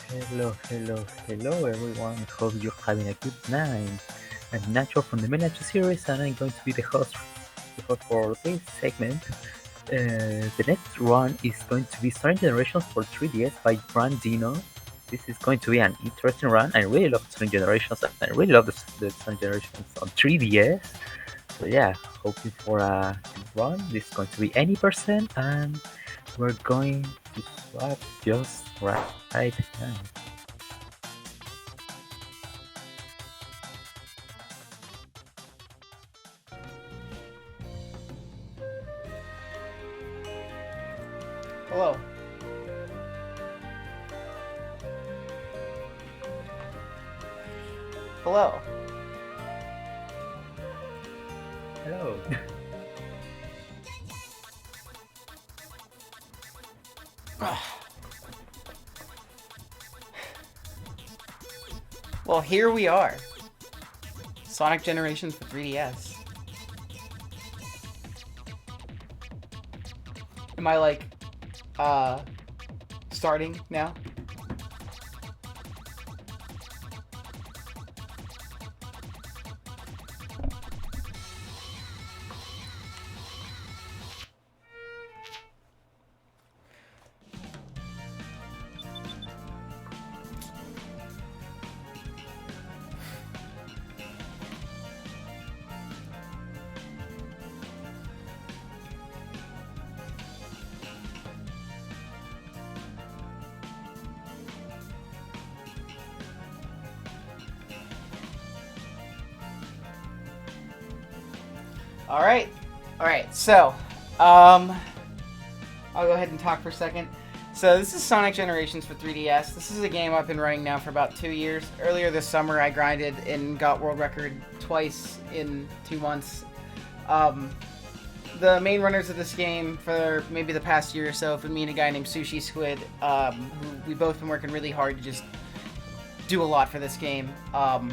Hello everyone. Hope you're having a good night. I'm Nacho from the Nacho series, and I'm going to be the host for this segment. The next run is going to be Sonic Generations for 3DS by Brandino. This is going to be an interesting run. I really love Sonic Generations. I really love the Sonic Generations on 3DS. So yeah, hoping for a good run. This is going to be any percent, and we're going to swap just right now. Hello. Hello. Hello. Well, here we are. Sonic Generations for 3DS. Am I like, starting now? Alright, so, I'll go ahead and talk for a second. So this is Sonic Generations for 3DS. This is a game I've been running now for about 2 years. Earlier this summer I grinded and got world record twice in 2 months. The main runners of this game for maybe the past year or so have been me and a guy named Sushi Squid, who we've both been working really hard to just do a lot for this game.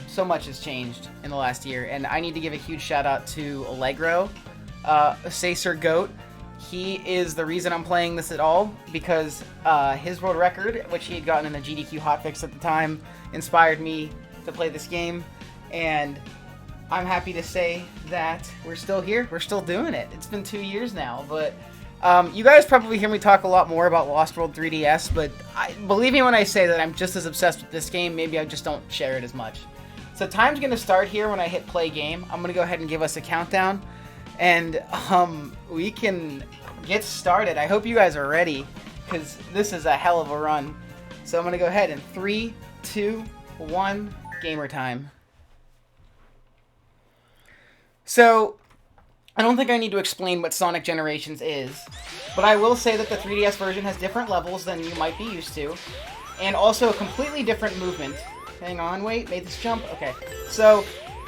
So much has changed in the last year, and I need to give a huge shout out to Allegro, Sacer Goat. He is the reason I'm playing this at all, because his world record, which he had gotten in the GDQ hotfix at the time, inspired me to play this game, and I'm happy to say that we're still here. We're still doing it. It's been 2 years now, but you guys probably hear me talk a lot more about Lost World 3DS, but believe me when I say that I'm just as obsessed with this game. Maybe I just don't share it as much. So time's going to start here when I hit play game. I'm going to go ahead and give us a countdown, and we can get started. I hope you guys are ready, because this is a hell of a run. So I'm going to go ahead in 3, 2, 1, gamer time. So, I don't think I need to explain what Sonic Generations is, but I will say that the 3DS version has different levels than you might be used to, and also a completely different movement. Hang on, wait, made this jump? Okay. So,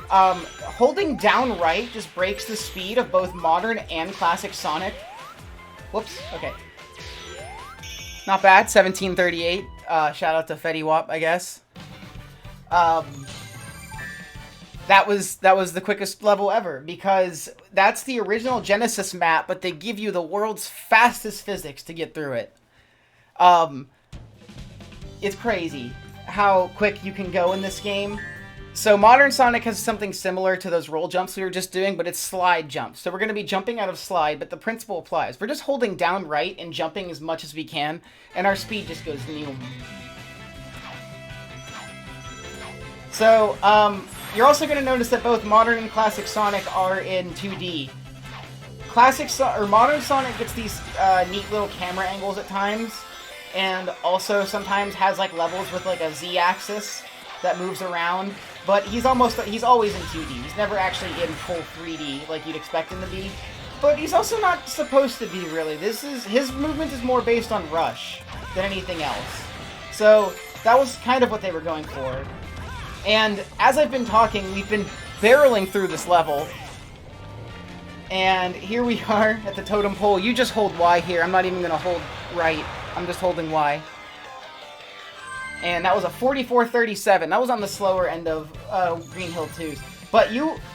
holding down right just breaks the speed of both modern and classic Sonic. Whoops, okay. Not bad, 1738. Shout out to Fetty Wap, I guess. That was the quickest level ever, because that's the original Genesis map, but they give you the world's fastest physics to get through it. It's crazy how quick you can go in this game. So modern Sonic has something similar to those roll jumps we were just doing, but it's slide jumps. So we're going to be jumping out of slide, but the principle applies. We're just holding down right and jumping as much as we can, and our speed just goes new. So, you're also going to notice that both modern and classic Sonic are in 2D. Modern Sonic gets these neat little camera angles at times, and also sometimes has like levels with like a Z-axis that moves around. But he's always in 2D. He's never actually in full 3D like you'd expect him to be. But he's also not supposed to be, really. His movement is more based on rush than anything else. So that was kind of what they were going for. And as I've been talking, we've been barreling through this level. And here we are at the totem pole. You just hold Y here. I'm not even going to hold right. I'm just holding Y. And that was a 44-37. That was on the slower end of Green Hill 2's. But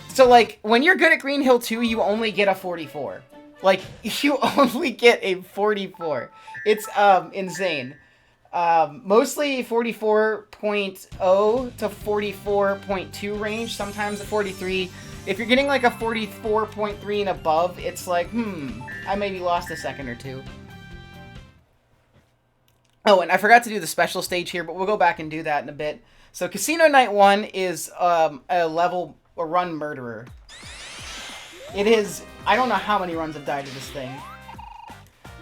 so like, when you're good at Green Hill 2, you only get a 44. Like, you only get a 44. It's insane. Mostly 44.0 to 44.2 range, sometimes a 43. If you're getting like a 44.3 and above, it's like, I maybe lost a second or two. Oh, and I forgot to do the special stage here, but we'll go back and do that in a bit. So Casino Night 1 is a run murderer. It is, I don't know how many runs I've died to this thing.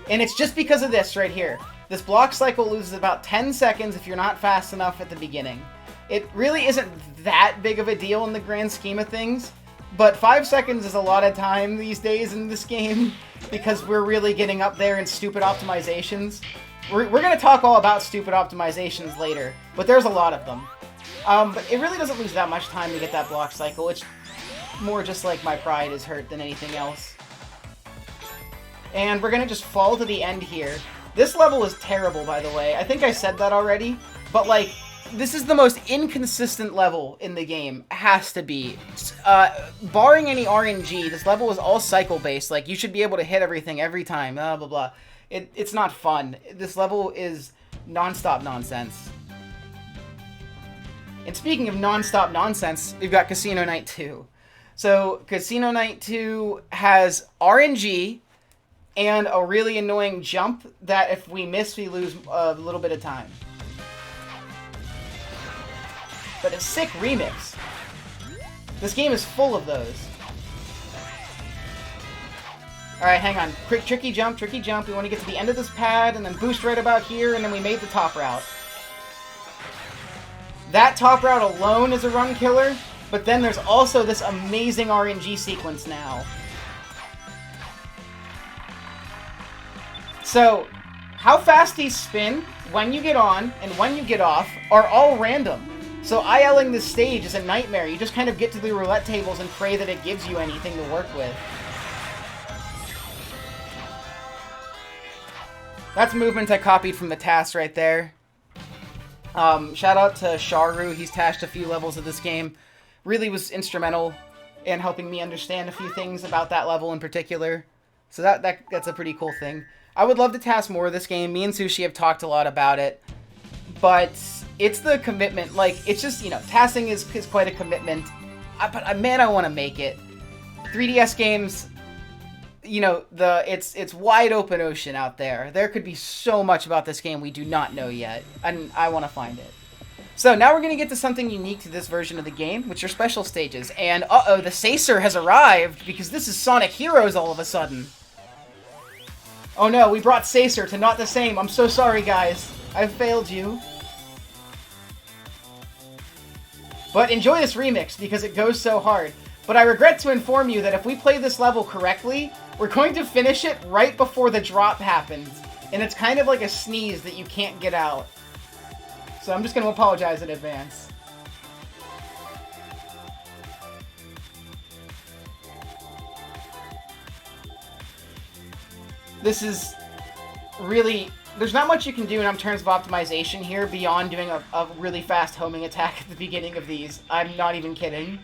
And it's just because of this right here. This block cycle loses about 10 seconds if you're not fast enough at the beginning. It really isn't that big of a deal in the grand scheme of things, but 5 seconds is a lot of time these days in this game because we're really getting up there in stupid optimizations. We're going to talk all about stupid optimizations later, but there's a lot of them. But it really doesn't lose that much time to get that block cycle. It's more just like my pride is hurt than anything else. And we're going to just fall to the end here. This level is terrible, by the way. I think I said that already, but like, this is the most inconsistent level in the game. It has to be. Barring any RNG, this level is all cycle-based. Like, you should be able to hit everything every time, blah, blah, blah. It's not fun. This level is non-stop nonsense. And speaking of non-stop nonsense, we've got Casino Night 2. So, Casino Night 2 has RNG and a really annoying jump that if we miss, we lose a little bit of time. But a sick remix. This game is full of those. Alright, hang on. Quick, tricky jump, tricky jump. We want to get to the end of this pad and then boost right about here, and then we made the top route. That top route alone is a run killer, but then there's also this amazing RNG sequence now. So, how fast these spin, when you get on, and when you get off, are all random. So ILing this stage is a nightmare. You just kind of get to the roulette tables and pray that it gives you anything to work with. That's movement I copied from the TAS right there. Shout out to Sharu. He's tashed a few levels of this game. Really was instrumental in helping me understand a few things about that level in particular. So that's a pretty cool thing. I would love to task more of this game. Me and Sushi have talked a lot about it. But it's the commitment. Like, it's just, you know, tasking is quite a commitment. But man, I want to make it. 3DS games, you know, it's wide open ocean out there. There could be so much about this game we do not know yet. And I want to find it. So now we're going to get to something unique to this version of the game, which are special stages. And uh-oh, the Sacer has arrived because this is Sonic Heroes all of a sudden. Oh no, we brought Sacer to not the same. I'm so sorry, guys. I've failed you. But enjoy this remix because it goes so hard. But I regret to inform you that if we play this level correctly, we're going to finish it right before the drop happens. And it's kind of like a sneeze that you can't get out. So I'm just going to apologize in advance. This is really... There's not much you can do in terms of optimization here beyond doing a really fast homing attack at the beginning of these. I'm not even kidding.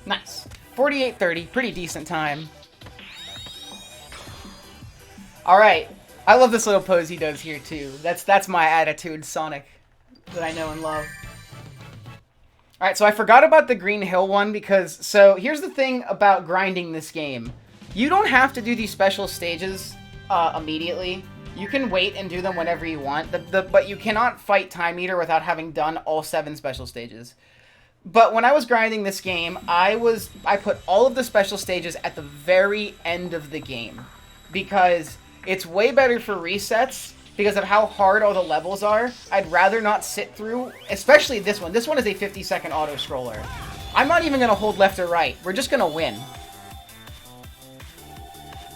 Nice. 48:30, pretty decent time. Alright. I love this little pose he does here too. That's my attitude, Sonic, that I know and love. Alright, so I forgot about the Green Hill one because, so here's the thing about grinding this game. You don't have to do these special stages immediately. You can wait and do them whenever you want, but you cannot fight Time Eater without having done all 7 special stages. But when I was grinding this game, I put all of the special stages at the very end of the game because it's way better for resets because of how hard all the levels are. I'd rather not sit through, especially this one. This one is a 50-second auto-scroller. I'm not even going to hold left or right. We're just going to win.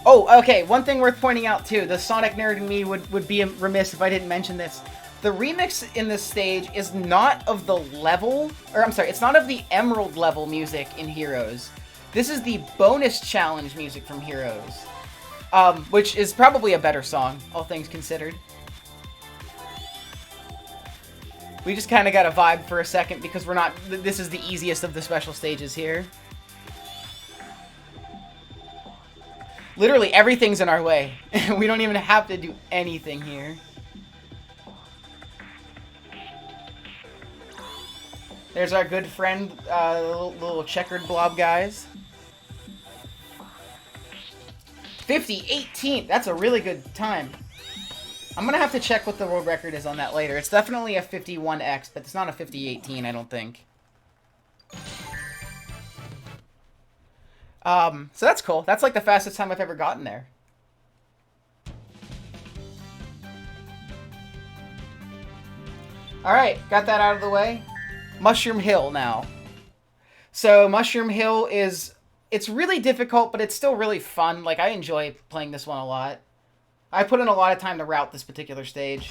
Oh, okay, one thing worth pointing out too. The Sonic nerd in me would be remiss if I didn't mention this. The remix in this stage is not of the level, or I'm sorry, it's not of the Emerald level music in Heroes. This is the bonus challenge music from Heroes. Which is probably a better song, all things considered. We just kind of got a vibe for a second because we're not... This is the easiest of the special stages here. Literally everything's in our way. We don't even have to do anything here. There's our good friend, little checkered blob guys. 50-18. That's a really good time. I'm going to have to check what the world record is on that later. It's definitely a 51x, but it's not a 50-18, I don't think. So that's cool. That's like the fastest time I've ever gotten there. Alright, got that out of the way. Mushroom Hill now. So Mushroom Hill is... It's really difficult, but it's still really fun. Like, I enjoy playing this one a lot. I put in a lot of time to route this particular stage.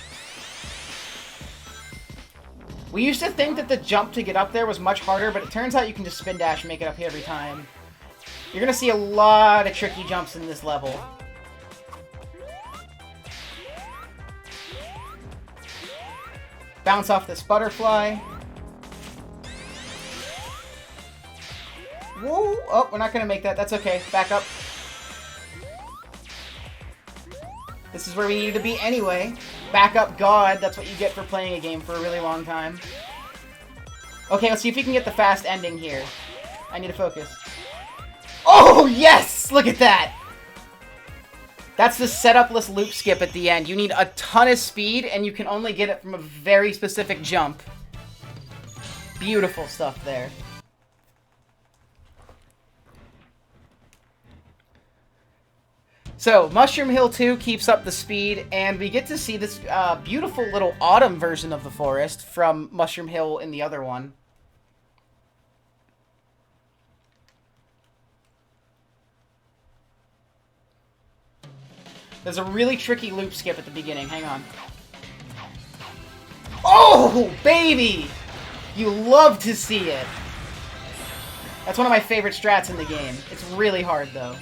We used to think that the jump to get up there was much harder, but it turns out you can just spin dash and make it up here every time. You're going to see a lot of tricky jumps in this level. Bounce off this butterfly. Whoa! Oh, we're not going to make that. That's okay. Back up. This is where we need to be anyway. Back up God. That's what you get for playing a game for a really long time. Okay, let's see if we can get the fast ending here. I need to focus. Oh, yes! Look at that! That's the setup-less loop skip at the end. You need a ton of speed, and you can only get it from a very specific jump. Beautiful stuff there. So, Mushroom Hill 2 keeps up the speed, and we get to see this beautiful little autumn version of the forest from Mushroom Hill in the other one. There's a really tricky loop skip at the beginning. Hang on. Oh, baby! You love to see it. That's one of my favorite strats in the game. It's really hard, though.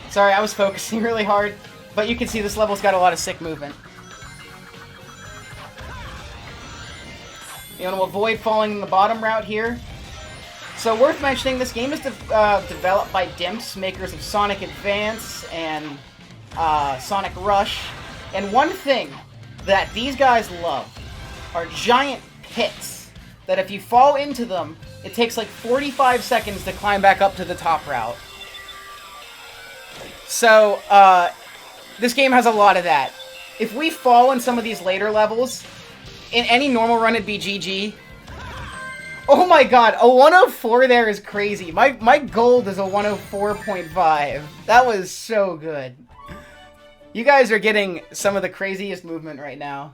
Sorry, I was focusing really hard, but you can see this level's got a lot of sick movement. You want to avoid falling in the bottom route here. So worth mentioning, this game is developed by Dimps, makers of Sonic Advance and Sonic Rush. And one thing that these guys love are giant pits that if you fall into them, it takes like 45 seconds to climb back up to the top route. So, this game has a lot of that. If we fall in some of these later levels, in any normal run it'd be GG. Oh my god, a 104 there is crazy. My gold is a 104.5. That was so good. You guys are getting some of the craziest movement right now.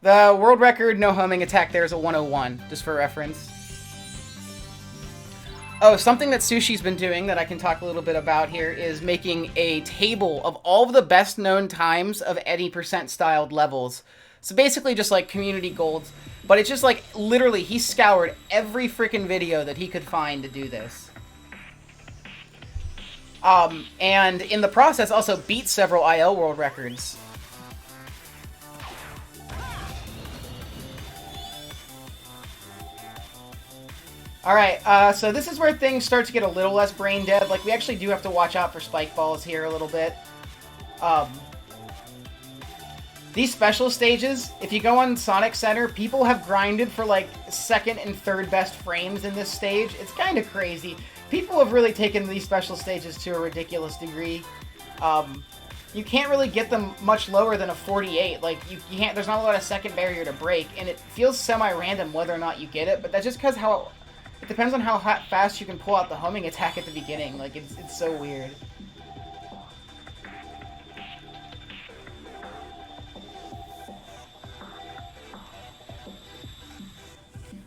The world record no homing attack there is a 101, just for reference. Oh, something that Sushi's been doing that I can talk a little bit about here is making a table of all of the best known times of any percent styled levels. So basically just like community golds, but it's just like literally he scoured every freaking video that he could find to do this. And in the process also beat several IL world records. Alright, so this is where things start to get a little less brain dead. Like, we actually do have to watch out for spike balls here a little bit. These special stages, if you go on Sonic Center, people have grinded for, like, second and third best frames in this stage. It's kind of crazy. People have really taken these special stages to a ridiculous degree. You can't really get them much lower than a 48. Like, you can't, there's not a lot of second barrier to break, and it feels semi-random whether or not you get it, but that's just because how... It depends on how fast you can pull out the homing attack at the beginning. Like, it's so weird.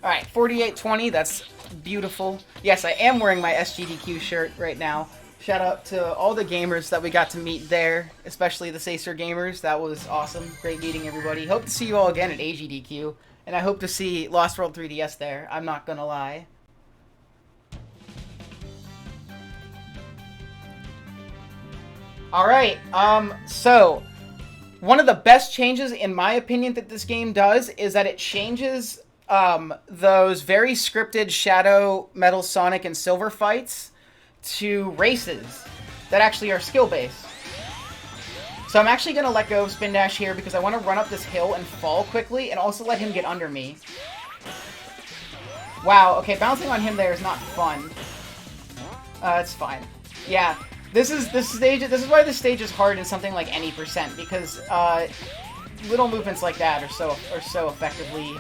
Alright, 4820, that's beautiful. Yes, I am wearing my SGDQ shirt right now. Shout out to all the gamers that we got to meet there, especially the SAEM gamers. That was awesome. Great meeting everybody. Hope to see you all again at AGDQ. And I hope to see Lost World 3DS there. I'm not gonna lie. Alright, so one of the best changes, in my opinion, that this game does is that it changes those very scripted Shadow, Metal, Sonic, and Silver fights to races that actually are skill-based. So I'm actually going to let go of Spin Dash here because I want to run up this hill and fall quickly and also let him get under me. Wow, okay, bouncing on him there is not fun. It's fine. Yeah, this is why this stage is hard in something like any percent, because little movements like that are so effectively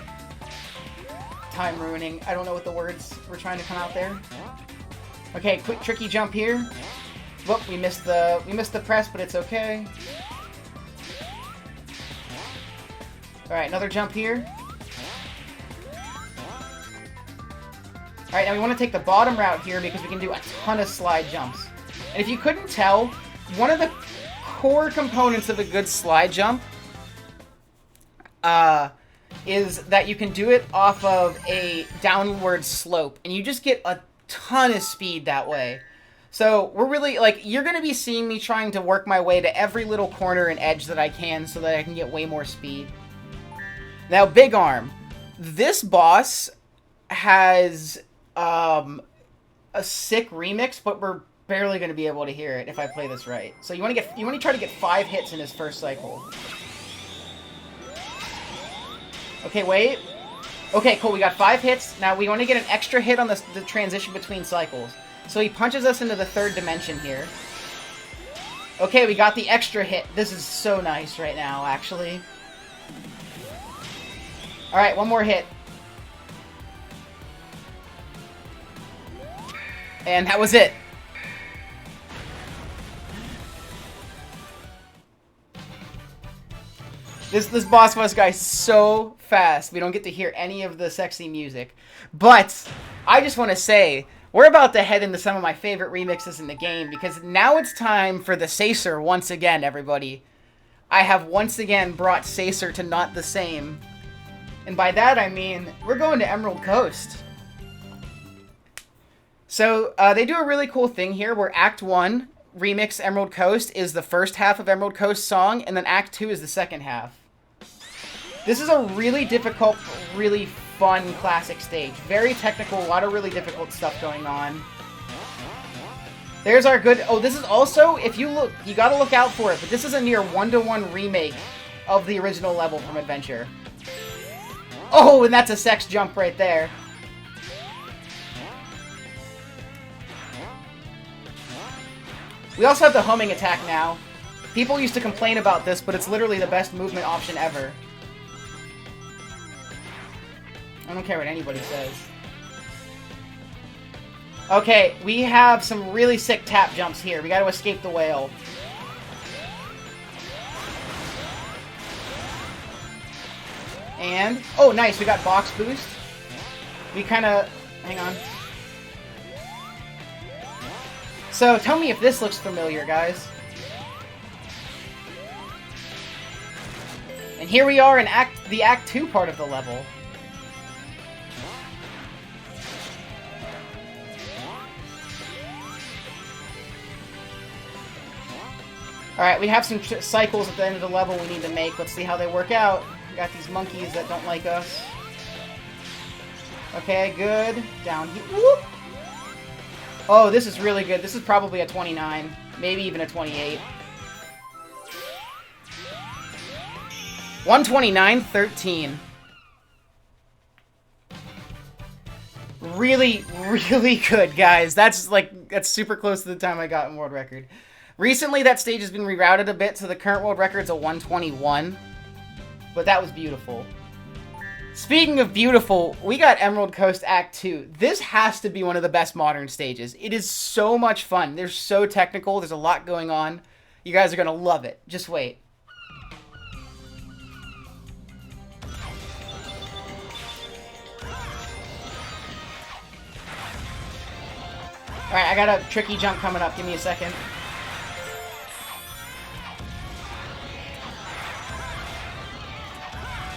time ruining. I don't know what the words were trying to come out there. Okay, quick tricky jump here. Whoop, we missed the press, but it's okay. Alright, another jump here. Alright, now we want to take the bottom route here because we can do a ton of slide jumps. And if you couldn't tell, one of the core components of a good slide jump is that you can do it off of a downward slope, and you just get a ton of speed that way. So we're really, like, you're going to be seeing me trying to work my way to every little corner and edge that I can so that I can get way more speed. Now, Big Arm. This boss has a sick remix, but we're barely going to be able to hear it if I play this right. So you want to try to get 5 hits in his first cycle. Okay, wait. Okay, cool, we got 5 hits. Now we want to get an extra hit on the transition between cycles. So he punches us into the 3rd dimension here. Okay, we got the extra hit. This is so nice right now, actually. Alright, one more hit. And that was it. This boss guy is so fast. We don't get to hear any of the sexy music. But I just want to say, we're about to head into some of my favorite remixes in the game, because now it's time for the SAEM once again, everybody. I have once again brought SAEM to not the same. And by that I mean, we're going to Emerald Coast. So, they do a really cool thing here where Act 1, Remix Emerald Coast, is the first half of Emerald Coast song, and then Act 2 is the second half. This is a really difficult, really fun classic stage. Very technical, a lot of really difficult stuff going on. There's our good... Oh, this is also, if you look, you gotta look out for it, but this is a near 1-to-1 remake of the original level from Adventure. Oh, and that's a sex jump right there. We also have the homing attack now. People used to complain about this, but it's literally the best movement option ever. I don't care what anybody says. Okay, we have some really sick tap jumps here. We gotta escape the whale. And... oh, nice, we got box boost. We kinda... hang on. So, tell me if this looks familiar, guys. And here we are in the Act 2 part of the level. Alright, we have some cycles at the end of the level we need to make. Let's see how they work out. We got these monkeys that don't like us. Okay, good. Down here. Whoop! Oh, this is really good. This is probably a 29. Maybe even a 28. 129.13. Really, really good, guys. That's super close to the time I got in world record. Recently, that stage has been rerouted a bit, so the current world record's a 121. But that was beautiful. Speaking of beautiful, we got Emerald Coast Act 2. This has to be one of the best modern stages. It is so much fun. They're so technical. There's a lot going on. You guys are going to love it. Just wait. Alright, I got a tricky jump coming up. Give me a second.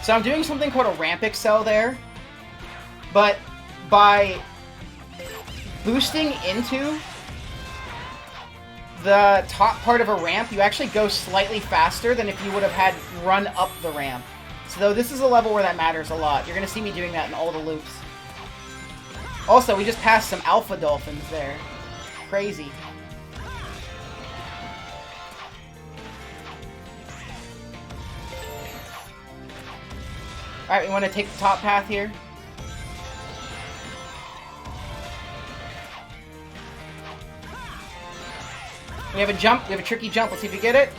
So I'm doing something called a ramp excel there. But by boosting into the top part of a ramp, you actually go slightly faster than if you would have had run up the ramp. So this is a level where that matters a lot. You're going to see me doing that in all the loops. Also, we just passed some alpha dolphins there. Crazy. Alright, we want to take the top path here. We have a jump. We have a tricky jump. Let's see if we get it.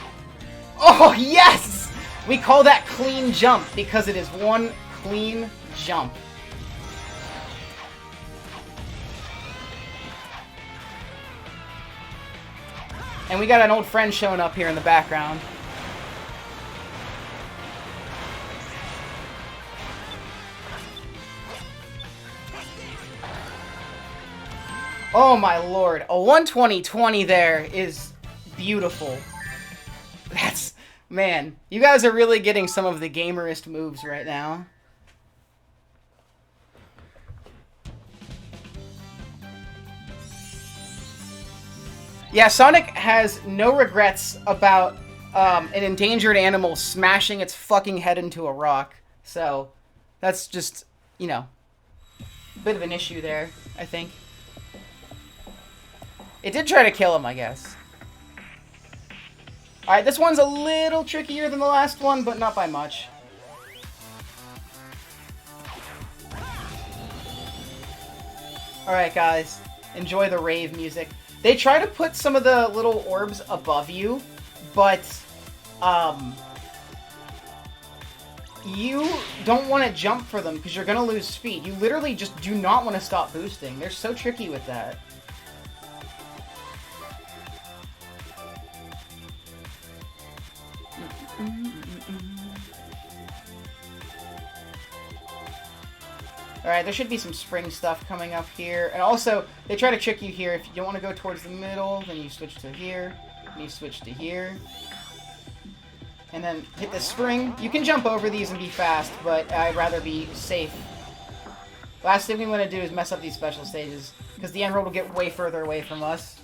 Oh, yes! We call that clean jump because it is one clean jump. And we got an old friend showing up here in the background. Oh my lord, a 120-20 there is beautiful. That's, man, you guys are really getting some of the gamerist moves right now. Yeah, Sonic has no regrets about an endangered animal smashing its fucking head into a rock. So, that's just, you know, a bit of an issue there, I think. It did try to kill him, I guess. Alright, this one's a little trickier than the last one, but not by much. Alright, guys. Enjoy the rave music. They try to put some of the little orbs above you, but, you don't want to jump for them because you're going to lose speed. You literally just do not want to stop boosting. They're so tricky with that. Alright, there should be some spring stuff coming up here. And also, they try to trick you here. If you don't want to go towards the middle, then you switch to here. And you switch to here. And then hit the spring. You can jump over these and be fast, but I'd rather be safe. Last thing we want to do is mess up these special stages, because the Emerald will get way further away from us.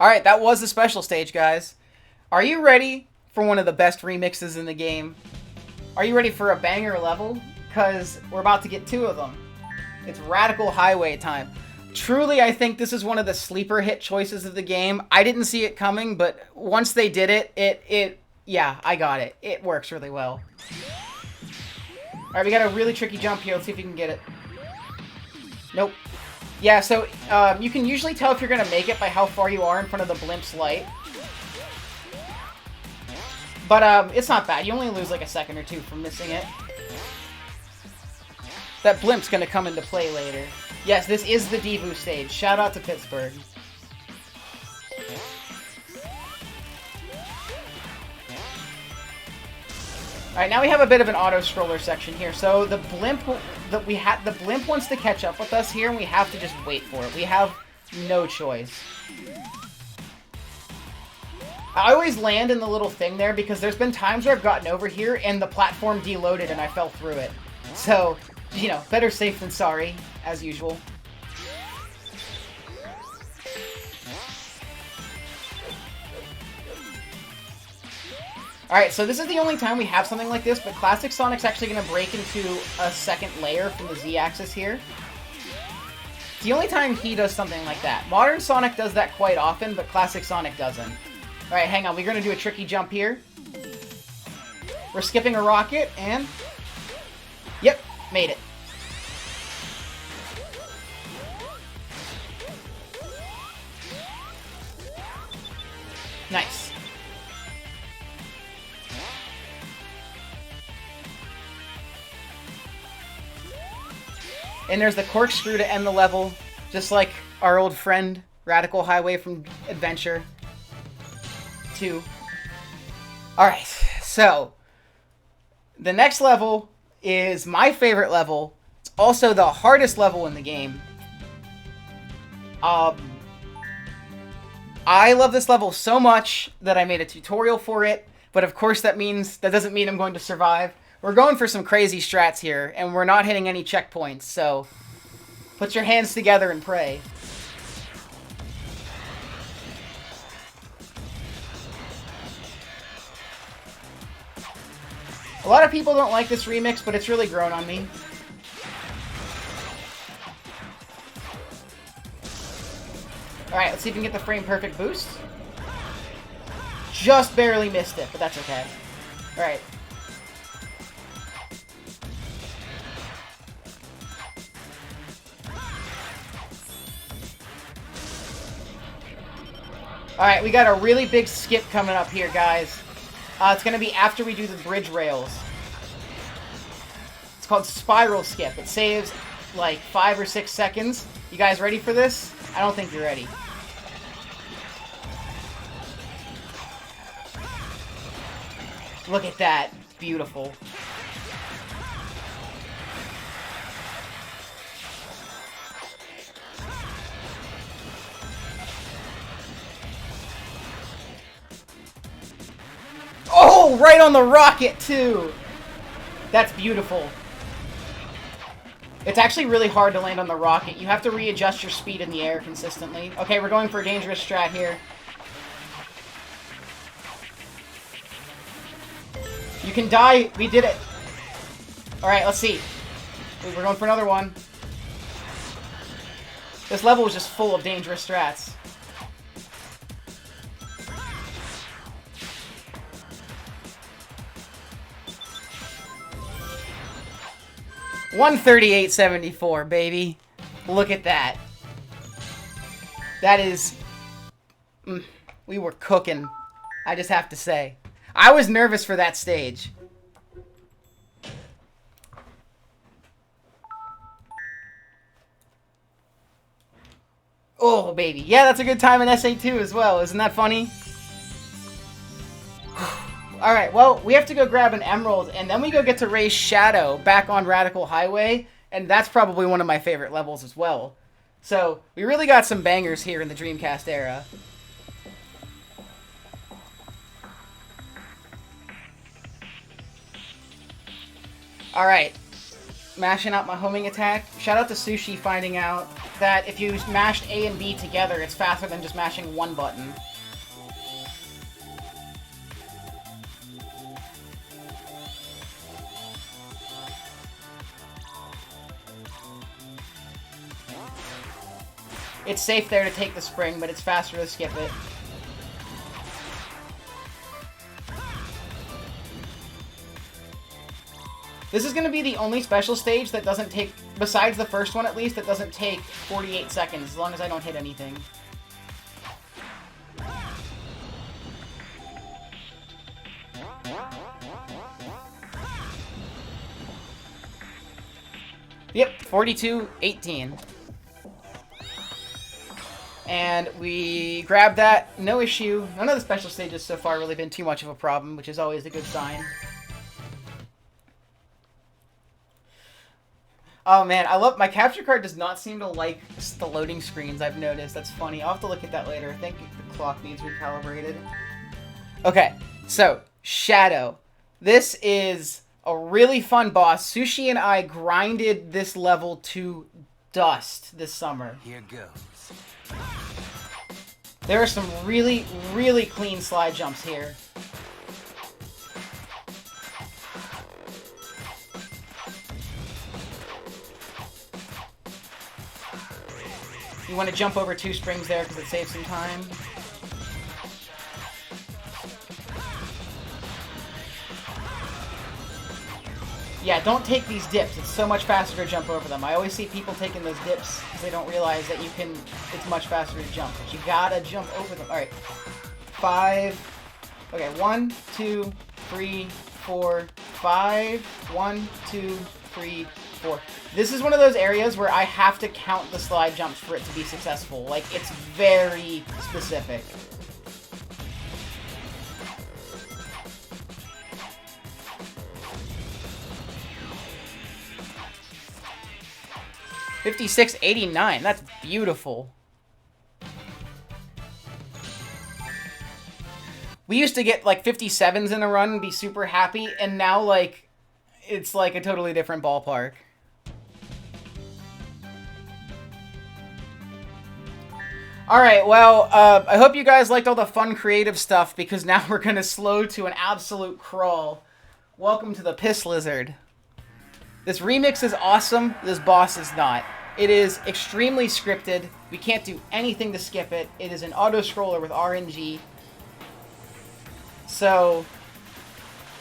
Alright, that was the special stage, guys. Are you ready for one of the best remixes in the game? Are you ready for a banger level? Because we're about to get two of them. It's Radical Highway time. Truly, I think this is one of the sleeper hit choices of the game. I didn't see it coming, but once they did it, yeah, I got it. It works really well. Alright, we got a really tricky jump here. Let's see if we can get it. Nope. Yeah, so you can usually tell if you're going to make it by how far you are in front of the blimp's light. But it's not bad. You only lose like a second or two from missing it. That blimp's going to come into play later. Yes, this is the Debu stage. Shout out to Pittsburgh. Alright, now we have a bit of an auto-scroller section here. So the blimp the blimp wants to catch up with us here, and we have to just wait for it. We have no choice. I always land in the little thing there because there's been times where I've gotten over here and the platform deloaded and I fell through it. So, you know, better safe than sorry, as usual. Alright, so this is the only time we have something like this, but Classic Sonic's actually going to break into a second layer from the Z-axis here. It's the only time he does something like that. Modern Sonic does that quite often, but Classic Sonic doesn't. Alright, hang on. We're going to do a tricky jump here. We're skipping a rocket, and... Yep, made it. Nice. And there's the corkscrew to end the level, just like our old friend, Radical Highway from Adventure 2. Alright, so the next level is my favorite level. It's also the hardest level in the game. I love this level so much that I made a tutorial for it, but of course that doesn't mean I'm going to survive. We're going for some crazy strats here, and we're not hitting any checkpoints, so put your hands together and pray. A lot of people don't like this remix, but it's really grown on me. Alright, let's see if we can get the frame perfect boost. Just barely missed it, but that's okay. Alright. Alright, we got a really big skip coming up here, guys. It's going to be after we do the bridge rails. It's called Spiral Skip. It saves like 5 or 6 seconds. You guys ready for this? I don't think you're ready. Look at that. Beautiful. Oh, right on the rocket, too! That's beautiful. It's actually really hard to land on the rocket. You have to readjust your speed in the air consistently. Okay, we're going for a dangerous strat here. You can die. We did it. Alright, let's see. We're going for another one. This level is just full of dangerous strats. $138.74, baby. Look at that. That is... we were cooking. I just have to say. I was nervous for that stage. Oh, baby. Yeah, that's a good time in SA2 as well. Isn't that funny? Alright, well, we have to go grab an emerald, and then we go get to raise Shadow back on Radical Highway, and that's probably one of my favorite levels as well. So, we really got some bangers here in the Dreamcast era. Alright, mashing out my homing attack. Shout out to Sushi finding out that if you mashed A and B together, it's faster than just mashing one button. It's safe there to take the spring, but it's faster to skip it. This is going to be the only special stage that doesn't take, besides the first one at least, that doesn't take 48 seconds, as long as I don't hit anything. Yep, 42:18. And we grabbed that, no issue. None of the special stages so far really been too much of a problem, which is always a good sign. Oh man, I love, my capture card does not seem to like the loading screens, I've noticed. That's funny. I'll have to look at that later. I think the clock needs recalibrated. Okay, so, Shadow. This is a really fun boss. Sushi and I grinded this level to dust this summer. Here goes. There are some really, really clean slide jumps here. You want to jump over 2 springs there because it saves some time. Yeah, don't take these dips. It's so much faster to jump over them. I always see people taking those dips because they don't realize that it's much faster to jump. But you gotta jump over them. Alright. 5. Okay, 1, 2, 3, 4, 5. 1, 2, 3, 4. This is one of those areas where I have to count the slide jumps for it to be successful. Like, it's very specific. 5689. That's beautiful. We used to get like 57s in a run and be super happy, and now like it's like a totally different ballpark. Alright, well, I hope you guys liked all the fun creative stuff, because now we're gonna slow to an absolute crawl. Welcome to the Piss Lizard. This remix is awesome, this boss is not. It is extremely scripted, we can't do anything to skip it. It is an auto-scroller with RNG. So,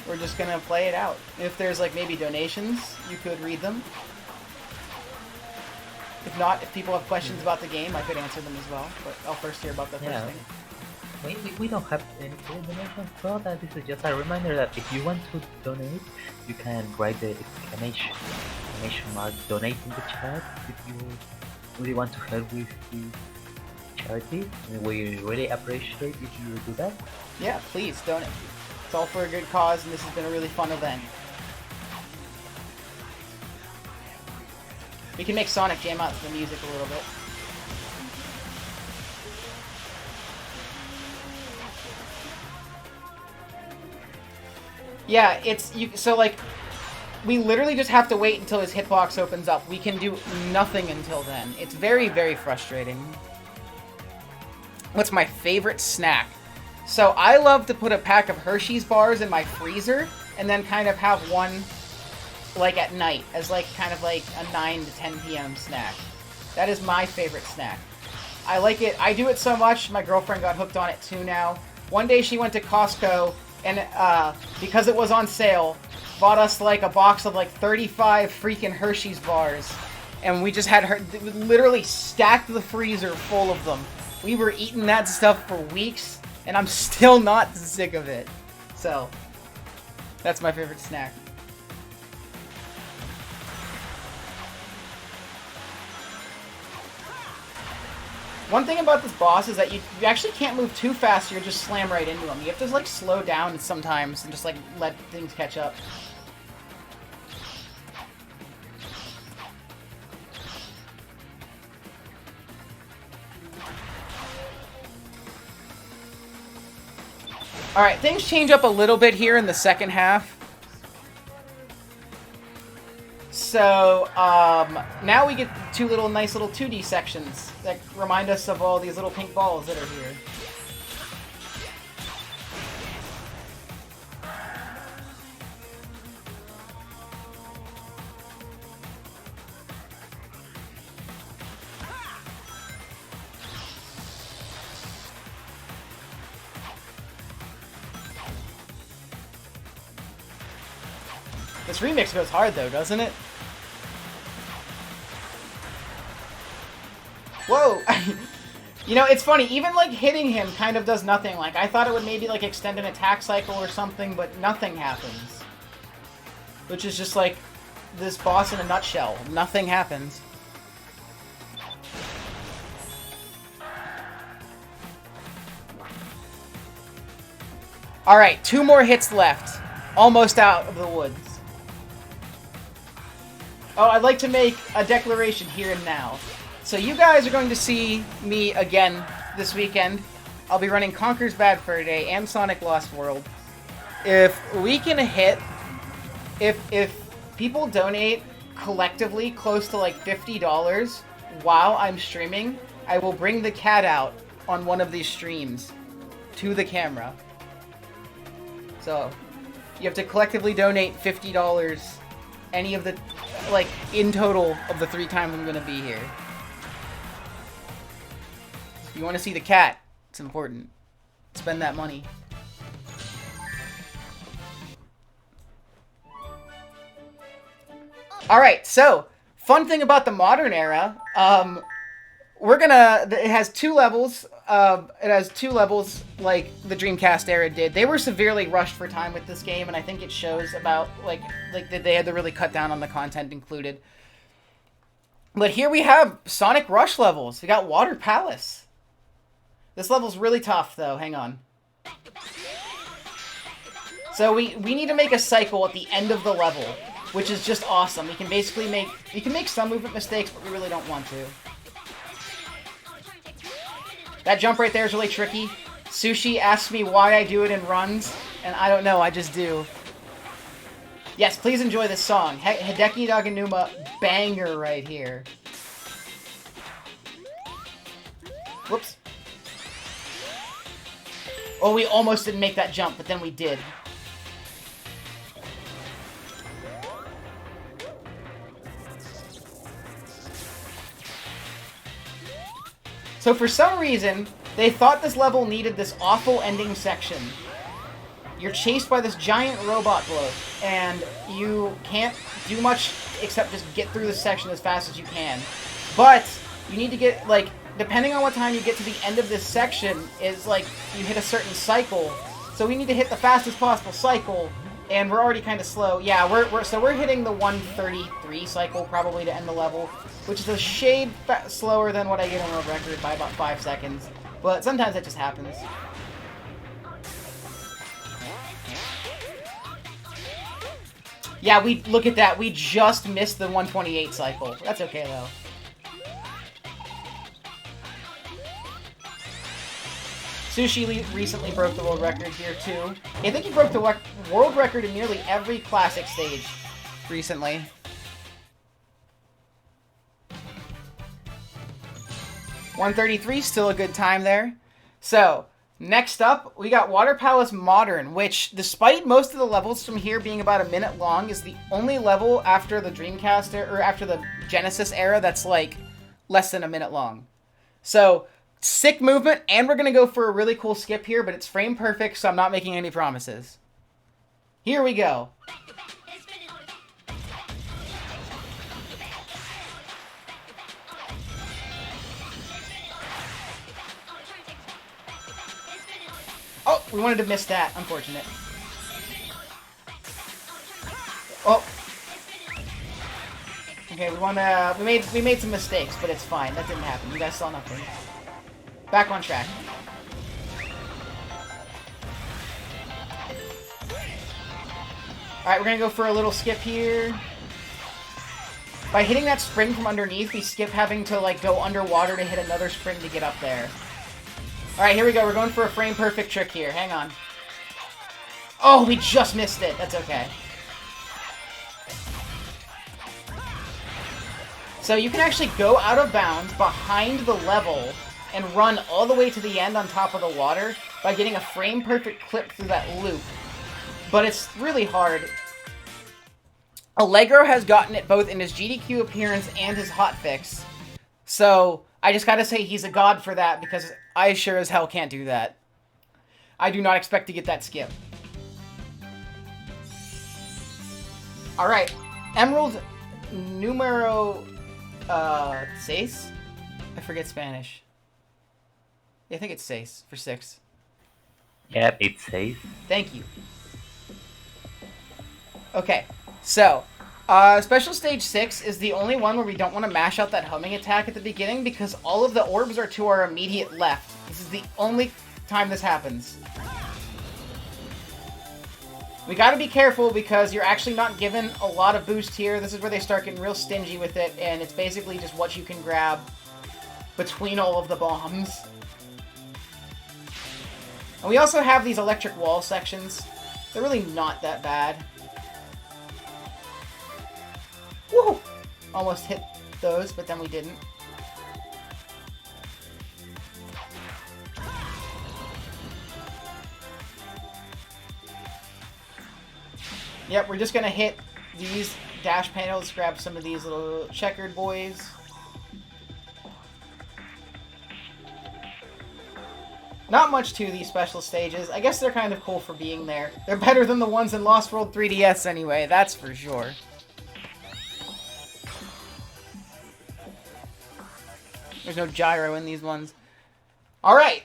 we're just gonna play it out. If there's like maybe donations, you could read them. If not, if people have questions about the game, I could answer them as well. But I'll first hear about the first thing. We don't have any donations, so that this is just a reminder that if you want to donate, you can write the exclamation mark donate in the chat if you really want to help with the charity. We really appreciate if you do that. Yeah, please donate. It's all for a good cause, and this has been a really fun event. We can make Sonic jam out to the music a little bit. Yeah, so like, we literally just have to wait until his hitbox opens up. We can do nothing until then. It's very, very frustrating. What's my favorite snack? So I love to put a pack of Hershey's bars in my freezer, and then kind of have one like at night as like kind of like a 9 to 10 p.m. snack. That is my favorite snack. I like it. I do it so much, my girlfriend got hooked on it too now. One day she went to Costco and because it was on sale, bought us like a box of like 35 freaking Hershey's bars. And we just had her literally stacked the freezer full of them. We were eating that stuff for weeks, and I'm still not sick of it. So, that's my favorite snack. One thing about this boss is that you actually can't move too fast, or you'll just slam right into him. You have to like slow down sometimes and just like let things catch up. Alright, things change up a little bit here in the second half. So, now we get two nice little 2D sections that remind us of all these little pink balls that are here. This remix goes hard though, doesn't it? Whoa! You know, it's funny, even like hitting him kind of does nothing. Like, I thought it would maybe like extend an attack cycle or something, but nothing happens. Which is just like this boss in a nutshell. Nothing happens. Alright, 2 more hits left. Almost out of the woods. Oh, I'd like to make a declaration here and now. So you guys are going to see me again this weekend. I'll be running Conker's Bad Fur Day and Sonic Lost World. If we can hit... If people donate collectively close to like $50 while I'm streaming, I will bring the cat out on one of these streams to the camera. So, you have to collectively donate $50 any of the, like, in total of the 3 times I'm going to be here. If you want to see the cat, it's important. Spend that money. Alright, so, fun thing about the modern era, it has 2 levels. It has 2 levels like the Dreamcast era did. They were severely rushed for time with this game, and I think it shows about, like they had to really cut down on the content included. But here we have Sonic Rush levels. We got Water Palace. This level's really tough, though. Hang on. So we need to make a cycle at the end of the level. which is just awesome. You can basically make some movement mistakes, but we really don't want to. That jump right there is really tricky. Sushi asks me why I do it in runs, and I don't know, I just do. Yes, please enjoy this song. Hideki Naganuma banger right here. Whoops. Oh, we almost didn't make that jump, but then we did. So for some reason, they thought this level needed this awful ending section. You're chased by this giant robot bloke, and you can't do much except just get through this section as fast as you can. But you need to get, like, depending on what time you get to the end of this section, is like you hit a certain cycle. So we need to hit the fastest possible cycle, and we're already kind of slow. Yeah, we're hitting the 133 cycle probably to end the level, which is a shade slower than what I get on world record by about 5 seconds. But sometimes that just happens. Yeah, look at that. We just missed the 128 cycle. That's okay, though. Sushi recently broke the world record here, too. I think he broke the world record in nearly every classic stage recently. $133, still a good time there. So, next up, we got Water Palace Modern, which, despite most of the levels from here being about a minute long, is the only level after the Dreamcast or after the Genesis era that's like less than a minute long. So, sick movement, and we're gonna go for a really cool skip here, but it's frame perfect, so I'm not making any promises. Here we go. Oh, we wanted to miss that. Unfortunate. Oh. Okay, we made some mistakes, but it's fine. That didn't happen. You guys saw nothing. Back on track. Alright, we're gonna go for a little skip here. By hitting that spring from underneath, we skip having to, like, go underwater to hit another spring to get up there. Alright, here we go. We're going for a frame-perfect trick here. Hang on. Oh, we just missed it. That's okay. So you can actually go out of bounds behind the level and run all the way to the end on top of the water by getting a frame-perfect clip through that loop. But it's really hard. Allegro has gotten it both in his GDQ appearance and his hotfix. So I just gotta say he's a god for that, because I sure as hell can't do that. I do not expect to get that skip. Alright. Emerald numero... seis? I forget Spanish. I think it's seis for 6. Yep, it's safe. Thank you. Okay, so, Special Stage 6 is the only one where we don't want to mash out that homing attack at the beginning, because all of the orbs are to our immediate left. This is the only time this happens. We gotta be careful, because you're actually not given a lot of boost here. This is where they start getting real stingy with it, and it's basically just what you can grab between all of the bombs. And we also have these electric wall sections. They're really not that bad. Woohoo! Almost hit those, but then we didn't. Yep, we're just gonna hit these dash panels, grab some of these little checkered boys. Not much to these special stages. I guess they're kind of cool for being there. They're better than the ones in Lost World 3DS anyway, that's for sure. There's no gyro in these ones. Alright!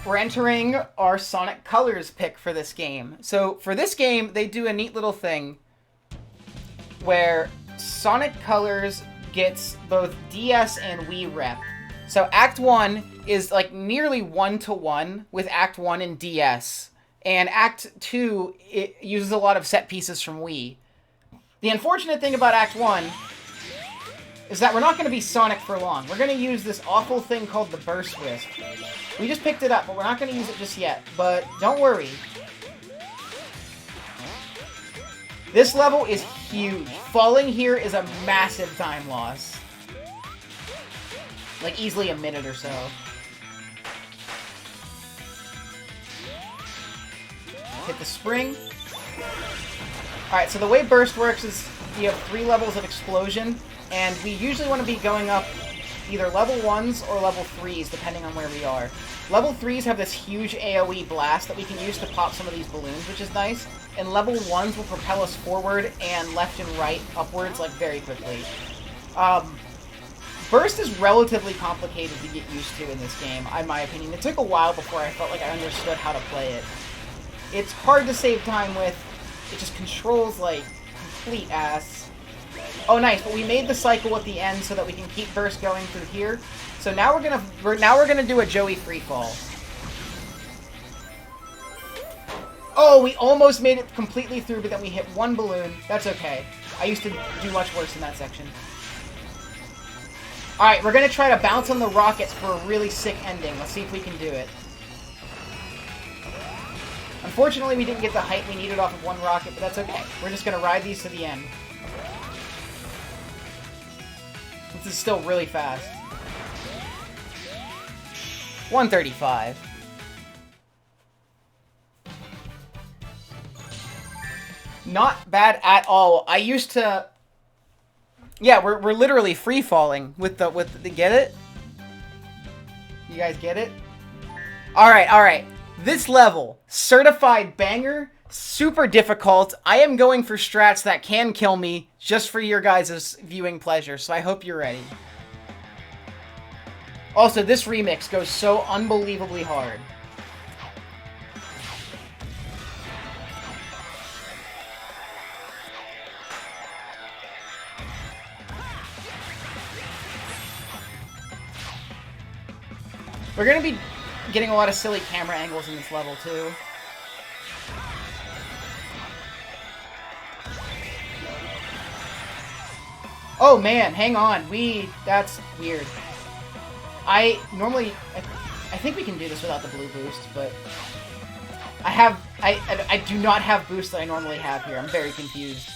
We're entering our Sonic Colors pick for this game. So, for this game, they do a neat little thing where Sonic Colors gets both DS and Wii rep. So, Act 1 is like nearly 1-to-1 with Act 1 and DS. And Act 2, it uses a lot of set pieces from Wii. The unfortunate thing about Act 1 is that we're not going to be Sonic for long. We're going to use this awful thing called the Burst Wisp. We just picked it up, but we're not going to use it just yet. But don't worry. This level is huge. Falling here is a massive time loss. Like, easily a minute or so. Hit the spring. Alright, so the way Burst works is you have 3 levels of explosion, and we usually want to be going up either level 1s or level 3s, depending on where we are. Level 3s have this huge AoE blast that we can use to pop some of these balloons, which is nice, and level 1s will propel us forward and left and right upwards, like, very quickly. Burst is relatively complicated to get used to in this game, in my opinion. It took a while before I felt like I understood how to play it. It's hard to save time with. It just controls like complete ass. Oh, nice! But we made the cycle at the end so that we can keep Burst going through here. So now we're gonna do a Joey freefall. Oh, we almost made it completely through, but then we hit 1 balloon. That's okay. I used to do much worse in that section. All right, we're gonna try to bounce on the rockets for a really sick ending. Let's see if we can do it. Unfortunately, we didn't get the height we needed off of 1 rocket, but that's okay. We're just going to ride these to the end. This is still really fast. 135. Not bad at all. I used to... Yeah, we're literally free-falling with the... Get it? You guys get it? Alright, alright. This level, certified banger, super difficult. I am going for strats that can kill me just for your guys' viewing pleasure, so I hope you're ready. Also, this remix goes so unbelievably hard. We're gonna be getting a lot of silly camera angles in this level, too. Oh, man, hang on. That's weird. I think we can do this without the blue boost, but... I do not have boosts that I normally have here. I'm very confused.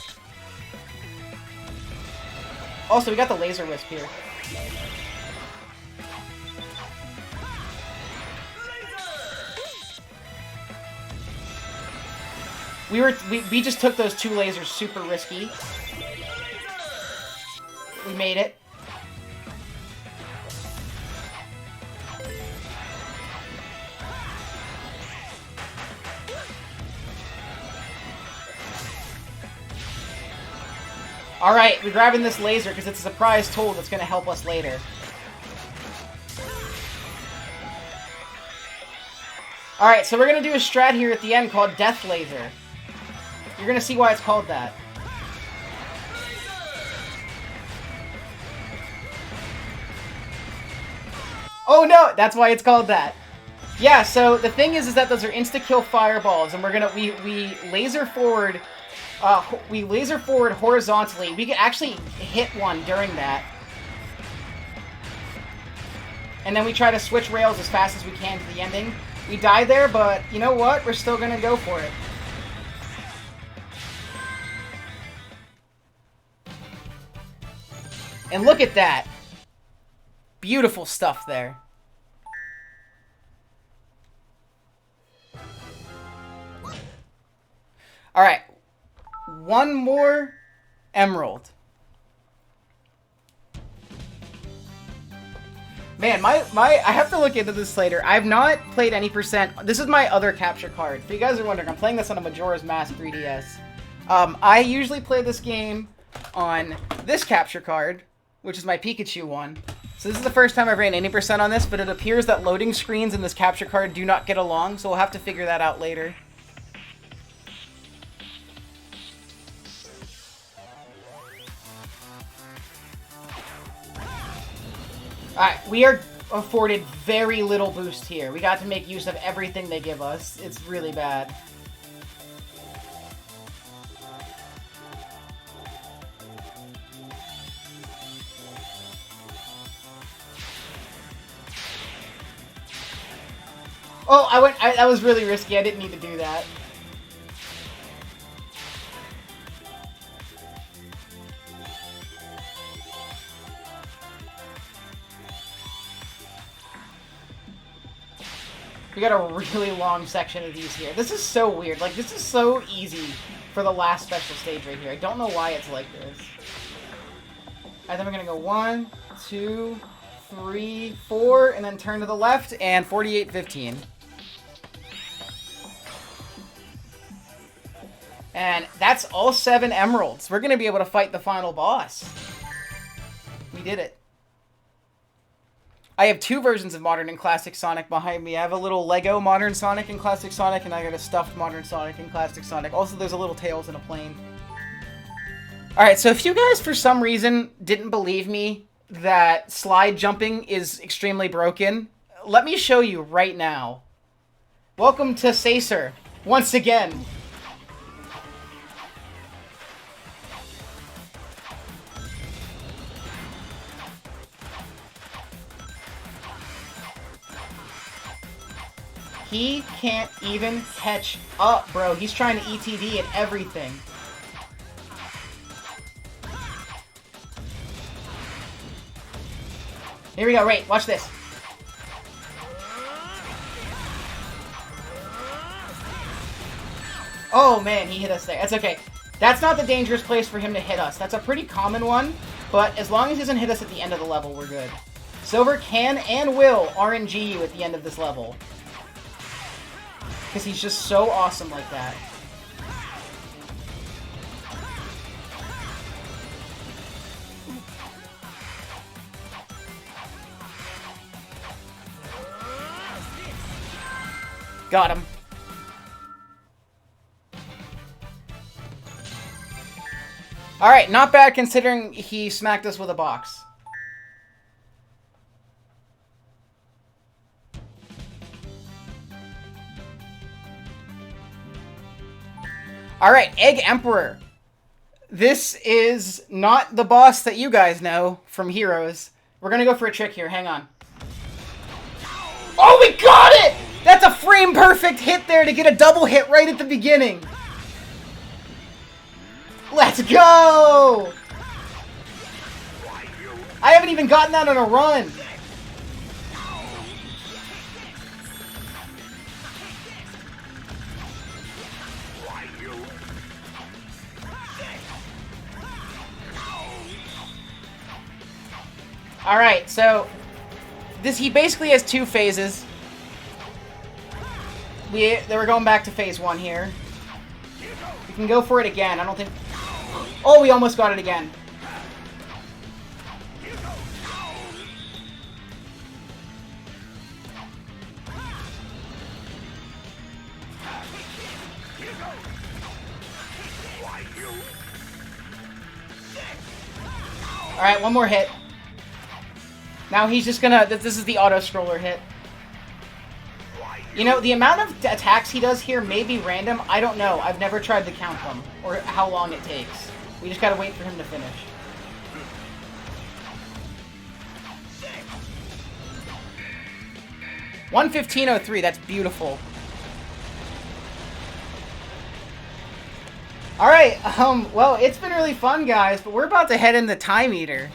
Also, we got the laser wisp here. We just took those 2 lasers super risky. We made it. Alright, we're grabbing this laser because it's a surprise tool that's going to help us later. Alright, so we're going to do a strat here at the end called Death Laser. You're going to see why it's called that. Oh no, that's why it's called that. Yeah, so the thing is that those are insta-kill fireballs, and we laser forward, horizontally. We can actually hit one during that. And then we try to switch rails as fast as we can to the ending. We die there, but you know what? We're still gonna go for it. And look at that. Beautiful stuff there. Alright. One more emerald. Man, I have to look into this later. I've not played any percent. This is my other capture card. If you guys are wondering, I'm playing this on a Majora's Mask 3DS. I usually play this game on this capture card, which is my Pikachu one. So this is the first time I've ran 80% on this, but it appears that loading screens in this capture card do not get along, so we'll have to figure that out later. Alright, we are afforded very little boost here. We got to make use of everything they give us. It's really bad. Oh, that was really risky. I didn't need to do that. We got a really long section of these here. This is so weird. Like, this is so easy for the last special stage right here. I don't know why it's like this. Alright, then we're gonna go 1, 2, 3, 4, and then turn to the left, and 48-15. And that's all 7 emeralds. We're gonna be able to fight the final boss. We did it. I have 2 versions of Modern and Classic Sonic behind me. I have a little Lego Modern Sonic and Classic Sonic, and I got a stuffed Modern Sonic and Classic Sonic. Also, there's a little Tails and a plane. Alright, so if you guys, for some reason, didn't believe me that slide jumping is extremely broken, let me show you right now. Welcome to Sacer, once again. He can't even catch up, bro. He's trying to ETD at everything. Here we go, right, watch this. Oh man, he hit us there. That's okay. That's not the dangerous place for him to hit us. That's a pretty common one, but as long as he doesn't hit us at the end of the level, we're good. Silver can and will RNG you at the end of this level. Because he's just so awesome like that. Got him. Alright, not bad considering he smacked us with a box. Alright, Egg Emperor. This is not the boss that you guys know from Heroes. We're gonna go for a trick here, hang on. Oh, we got it! That's a frame perfect hit there to get a double hit right at the beginning. Let's go! I haven't even gotten that on a run. Alright, so he basically has 2 phases. They were going back to phase 1 here. We can go for it again. I don't think... Oh, we almost got it again. Alright, one more hit. Now he's just gonna... This is the auto-scroller hit. You know, the amount of attacks he does here may be random. I don't know. I've never tried to count them, or how long it takes. We just gotta wait for him to finish. $115.03, that's beautiful. Alright, well, it's been really fun, guys, but we're about to head into Time Eater.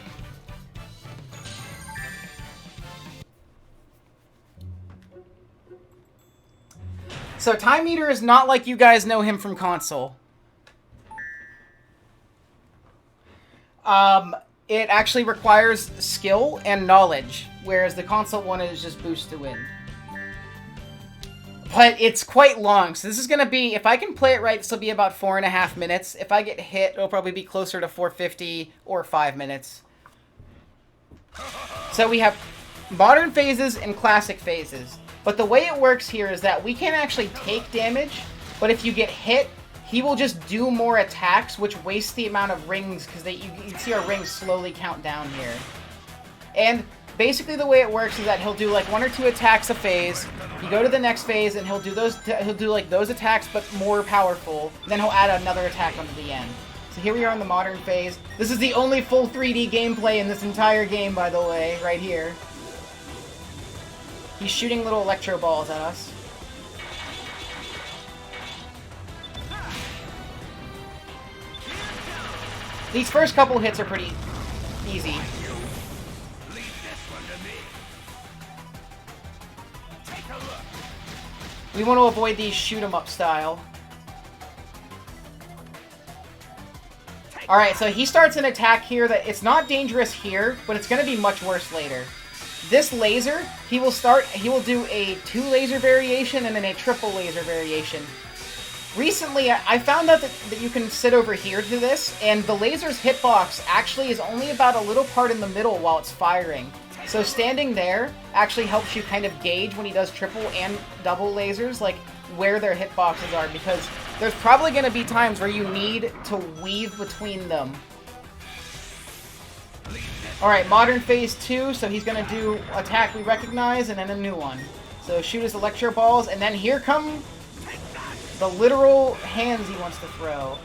So Time Eater is not like you guys know him from console. It actually requires skill and knowledge, whereas the console one is just boost to win. But it's quite long, so this is going to be, if I can play it right, this will be about 4.5 minutes. If I get hit, it'll probably be closer to 450 or 5 minutes. So we have modern phases and classic phases. But the way it works here is that we can actually take damage, but if you get hit, he will just do more attacks, which wastes the amount of rings, because you can see our rings slowly count down here. And basically the way it works is that he'll do like 1 or 2 attacks a phase, you go to the next phase, and he'll do like those attacks, but more powerful, then he'll add another attack onto the end. So here we are in the modern phase. This is the only full 3D gameplay in this entire game, by the way, right here. He's shooting little electro balls at us. These first couple hits are pretty easy. We want to avoid these shoot 'em up style. Alright, so he starts an attack here that it's not dangerous here, but it's going to be much worse later. This laser, he will do a 2 laser variation and then a triple laser variation. Recently, I found out that you can sit over here to this, and the laser's hitbox actually is only about a little part in the middle while it's firing. So standing there actually helps you kind of gauge when he does triple and double lasers, like, where their hitboxes are, because there's probably going to be times where you need to weave between them. Alright, modern phase 2, so he's going to do attack we recognize, and then a new one. So shoot his electro balls, and then here come the literal hands he wants to throw.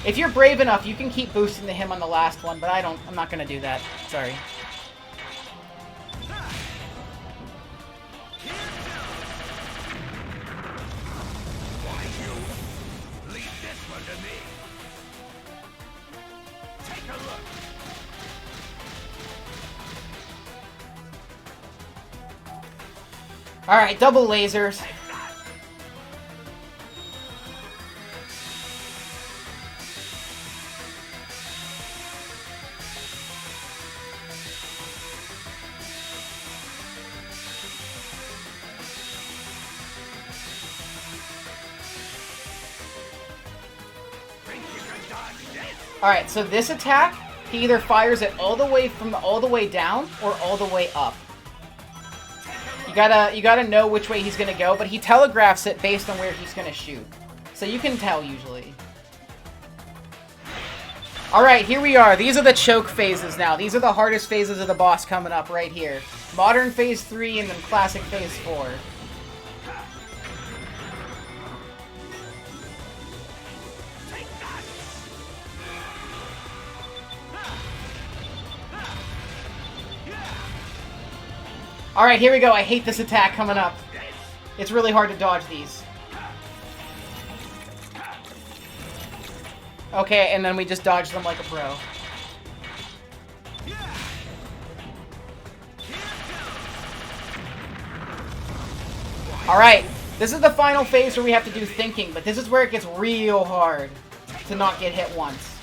If you're brave enough, you can keep boosting to him on the last one, but I'm not going to do that. Sorry. Alright, double lasers. Alright, so this attack, he either fires it all the way down or all the way up. You gotta know which way he's gonna go, but he telegraphs it based on where he's gonna shoot. So you can tell usually. Alright, here we are. These are the choke phases now. These are the hardest phases of the boss coming up right here. Modern phase 3 and then classic phase 4. Alright, here we go. I hate this attack coming up. It's really hard to dodge these. Okay, and then we just dodge them like a pro. Alright, this is the final phase where we have to do thinking, but this is where it gets real hard to not get hit once.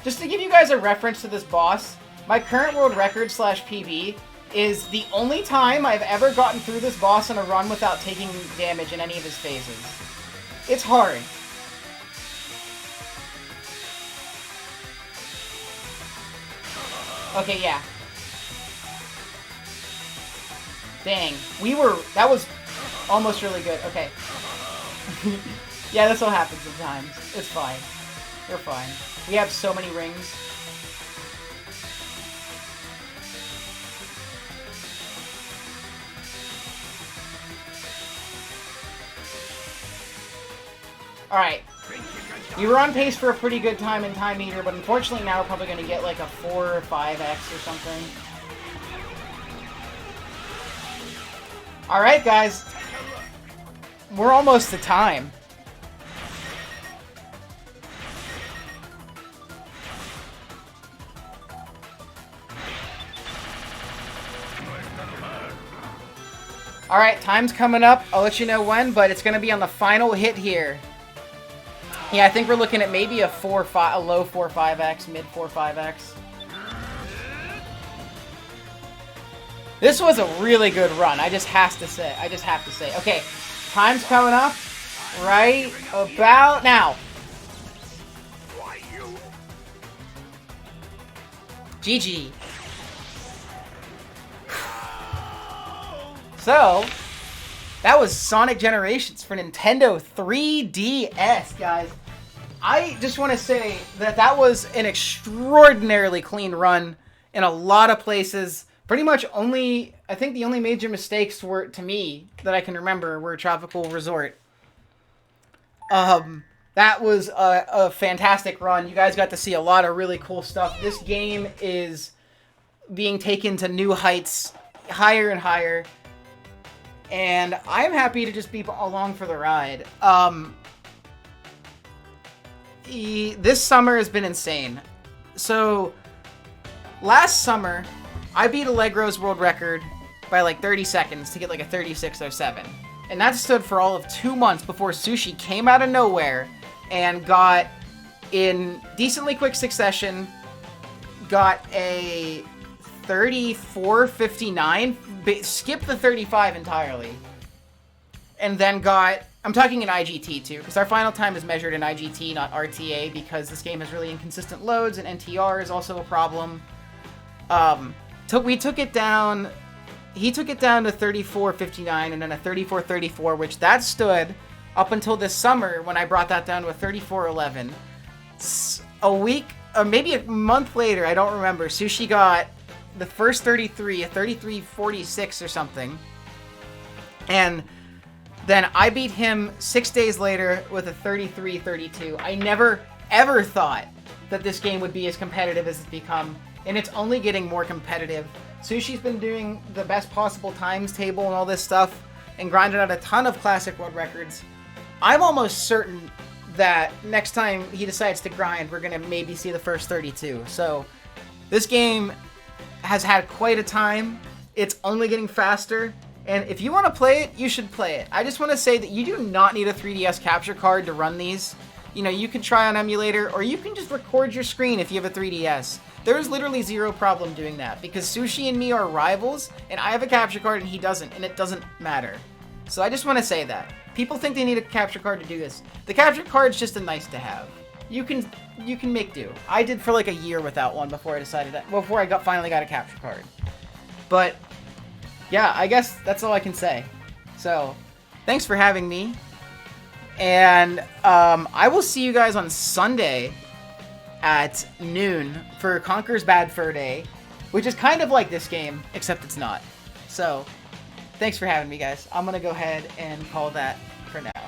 Just to give you guys a reference to this boss, my current world record / PB is the only time I've ever gotten through this boss in a run without taking damage in any of his phases. It's hard. Okay, yeah. Dang. That was almost really good. Okay. Yeah, this will happen sometimes. It's fine. We're fine. We have so many rings. Alright. We were on pace for a pretty good time in Time Eater, but unfortunately now we're probably going to get like a 4 or 5x or something. Alright, guys. We're almost to time. Alright, time's coming up. I'll let you know when, but it's going to be on the final hit here. Yeah, I think we're looking at maybe a low 4-5x, mid 4-5x. This was a really good run. I just have to say. Okay, time's coming up right about now. GG. So, that was Sonic Generations for Nintendo 3DS, guys. I just want to say that that was an extraordinarily clean run in a lot of places. Pretty much I think the only major mistakes were, to me, that I can remember, were Tropical Resort. That was a fantastic run. You guys got to see a lot of really cool stuff. This game is being taken to new heights, higher and higher. and I'm happy to just be along for the ride. This summer has been insane. So, last summer, I beat Allegro's world record by like 30 seconds to get like a 36:07. And that stood for all of 2 months before Sushi came out of nowhere and got, in decently quick succession, got a 34:59, skipped the 35 entirely, and then got, I'm talking in IGT too, because our final time is measured in IGT, not RTA, because this game has really inconsistent loads, and NTR is also a problem. He took it down to 34:59 and then a 34:34, which that stood up until this summer when I brought that down to a 34:11. A week, or maybe a month later, I don't remember, Sushi got the first 33, a 33:46 or something. And then I beat him 6 days later with a 33:32. I never, ever thought that this game would be as competitive as it's become. And it's only getting more competitive. Sushi's been doing the best possible times table and all this stuff and grinded out a ton of classic world records. I'm almost certain that next time he decides to grind, we're going to maybe see the first 32. So this game has had quite a time. It's only getting faster. And if you want to play it, you should play it. I just want to say that you do not need a 3DS capture card to run these. You know, you can try on emulator, or you can just record your screen if you have a 3DS. There is literally zero problem doing that, because Sushi and me are rivals, and I have a capture card and he doesn't, and it doesn't matter. So I just want to say that. People think they need a capture card to do this. The capture card's just a nice to have. You can make do. I did for like a year without one before I finally got a capture card. But yeah, I guess that's all I can say. So thanks for having me. And I will see you guys on Sunday at noon for Conker's Bad Fur Day, which is kind of like this game, except it's not. So, thanks for having me, guys. I'm going to go ahead and call that for now.